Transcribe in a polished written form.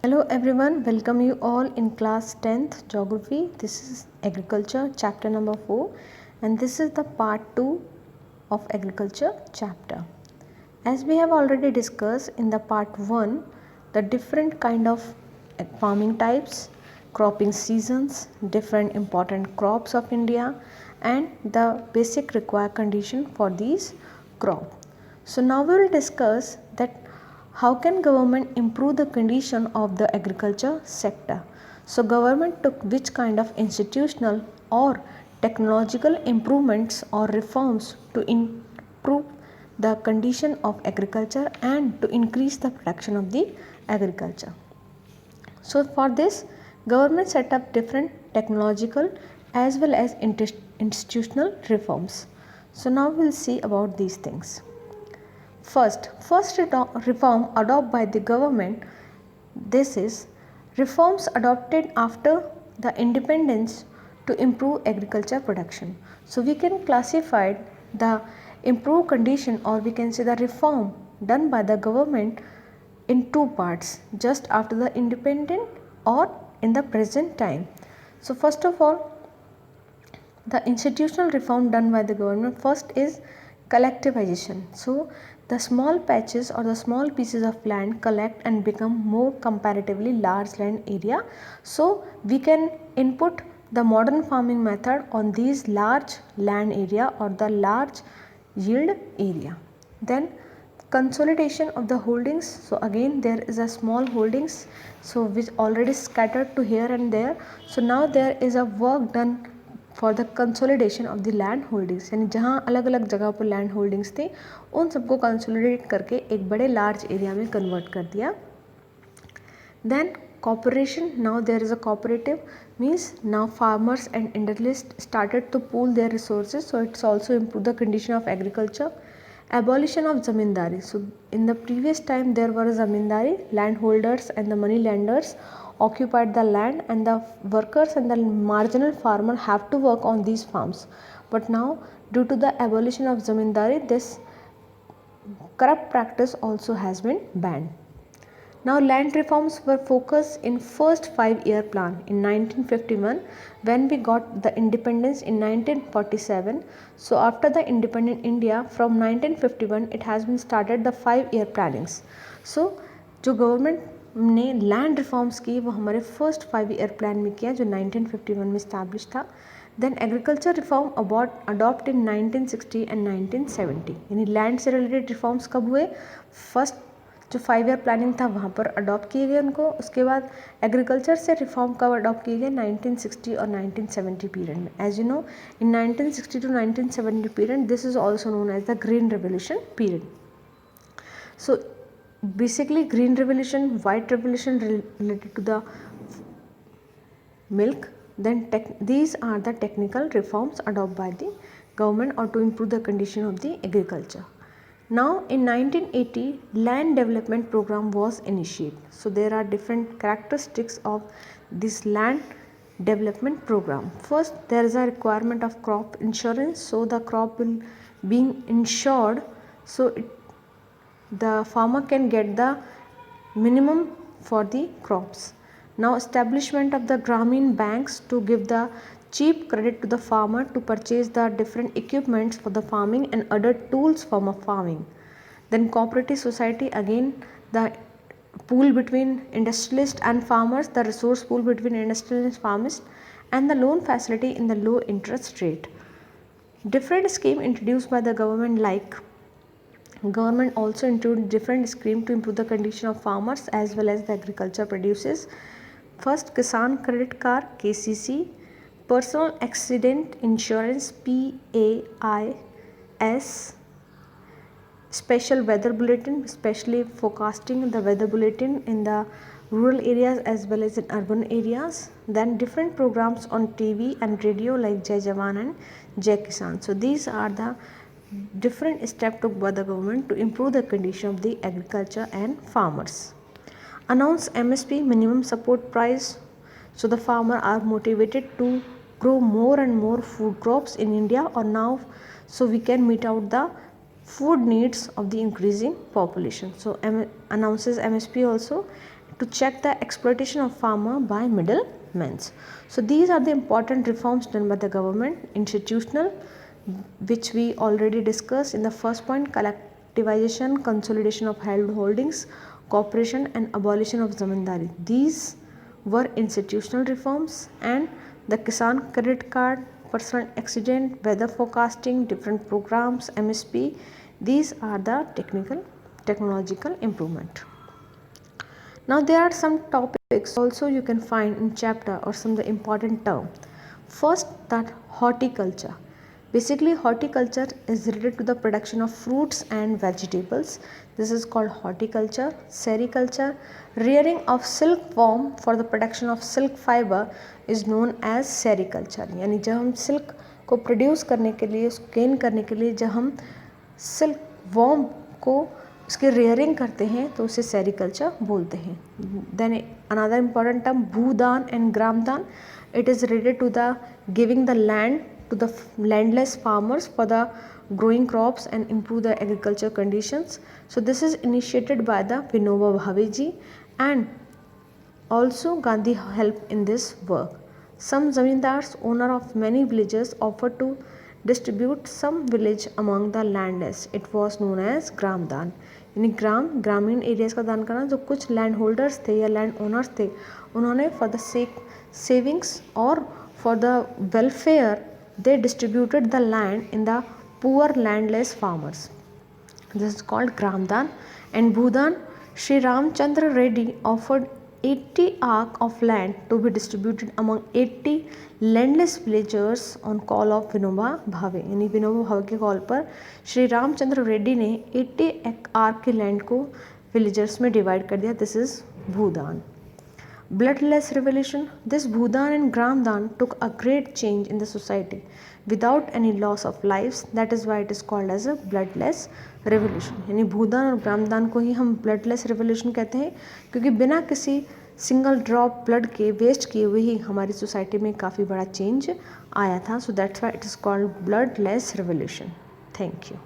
Hello everyone, welcome you all in class 10th geography. This is agriculture chapter number 4 and this is the part 2 of agriculture chapter. As we have already discussed in the part 1, the different kind of farming types, cropping seasons, different important crops of India and the basic required condition for these crop. So now we will discuss that how can government improve the condition of the agriculture sector. So government took which kind of institutional or technological improvements or reforms to improve the condition of agriculture and to increase the production of the agriculture. So for this, government set up different technological as well as institutional reforms. So now we'll see about these things. First reform adopted by the government, this is reforms adopted after the independence to improve agriculture production. So we can classify the improved condition, or we can say the reform done by the government, in two parts, just after the independent or in the present time. So first of all, the institutional reform done by the government, first is collectivization. So the small patches or the small pieces of land collect and become more comparatively large land area, so we can input the modern farming method on these large land area or the large yield area. Then consolidation of the holdings. So again there is a small holdings, so which already scattered to here and there. So now there is a work done for the consolidation of the land holdings, यानी जहाँ अलग अलग जगह पर land holdings थी उन सबको consolidate करके एक बड़े लार्ज एरिया में कन्वर्ट कर दिया. Then cooperation, now there is a cooperative, means now farmers and industrialists started to pool their resources, so it's also improved the condition of agriculture. Abolition of zamindari. So in the previous time there was zamindari, landholders and the money lenders occupied the land and the workers and the marginal farmer have to work on these farms. But now due to the abolition of zamindari, this corrupt practice also has been banned. Now land reforms were focused in first 5-year plan in 1951 when we got the independence in 1947. So after the independent India from 1951 it has been started the 5-year plannings. So जो government ने land reforms की वो हमारे first 5-year plan में किया जो 1951 में establish था. Then agriculture reform adopt in 1960 and 1970, यानी लैंड से रिलेटेड रिफॉर्म्स कब हुए, फर्स्ट जो 5-year प्लानिंग था वहाँ पर अडॉप्ट किए गए उनको. उसके बाद एग्रीकल्चर से रिफॉर्म कब अडॉप्ट किए गए, 1960 और 1970 पीरियड में. As you know in 1960 to 1970 period this is also known as the green revolution period. So basically green revolution, white revolution related to the milk. Then these are the technical reforms adopted by the government or to improve the condition of the agriculture. Now in 1980 land development program was initiated. So there are different characteristics of this land development program. First, there is a requirement of crop insurance, so the crop will being insured, so the farmer can get the minimum for the crops. Now establishment of the Grameen banks to give the cheap credit to the farmer to purchase the different equipments for the farming and other tools for farming. Then cooperative society, again the pool between industrialists and farmers, the resource pool between industrialists and farmers, and the loan facility in the low interest rate. Different scheme introduced by the government, like government also introduced different scheme to improve the condition of farmers as well as the agriculture produces. First, Kisan Credit Card KCC, Personal Accident Insurance PAIS, Special Weather Bulletin, especially forecasting the weather bulletin in the rural areas as well as in urban areas. Then different programs on TV and radio like Jai Jawan and Jai Kisan. So these are the different steps took by the government to improve the condition of the agriculture and farmers. Announce MSP, minimum support price, so the farmer are motivated to grow more and more food crops in India or now, so we can meet out the food needs of the increasing population. So announces MSP also. to check the exploitation of farmer by middlemen. So these are the important reforms done by the government. Institutional, which we already discussed in the first point, collectivization, consolidation of held holdings, cooperation and abolition of zamindari. These were institutional reforms. And the Kisan credit card, personal accident, weather forecasting, different programs, MSP, these are the technological improvement. Now there are some topics also you can find in chapter or some of the important term. First, that horticulture. Basically horticulture is related to the production of fruits and vegetables. This is called horticulture. Sericulture, rearing of silkworm for the production of silk fiber is known as sericulture. यानी जब हम silk को produce करने के लिए, gain करने के लिए जब हम सिल्क वॉर्म को उसके रेयरिंग करते हैं तो उसे सेरिकल्चर बोलते हैं. Then another important term Bhoodan and Gramdan. It is related to the giving the land to the landless farmers for the growing crops and improve the agriculture conditions. So this is initiated by the Vinoba Bhave ji, and also Gandhi helped in this work. Some zamindars, owner of many villages, offered to distribute some village among the landless. It was known as ग्रामदान. यानी ग्रामीण areas का दान करना. जो कुछ land holders थे या land owners थे, उन्होंने फॉर द सेविंग्स और for the welfare they distributed the land in the poor landless farmers. This is called Gramdan. And Bhudan, Sri Ramchandra Reddy offered 80 acres of land to be distributed among 80 landless villagers on call of Vinoba Bhave. यानी विनोबा भावे के call पर श्री रामचंद्र रेड्डी ने 80 acres के land को villagers में divide कर दिया. This is Bhoodan. Bloodless revolution. This Bhudan and Gramdan took a great change in the society without any loss of lives. That is why it is called as a bloodless revolution. यानी भूदान और ग्रामदान को ही हम bloodless revolution कहते हैं, क्योंकि बिना किसी single drop blood के वेस्ट किए हुए ही हमारी सोसाइटी में काफ़ी बड़ा चेंज आया था. So that's why it is called bloodless revolution. Thank you.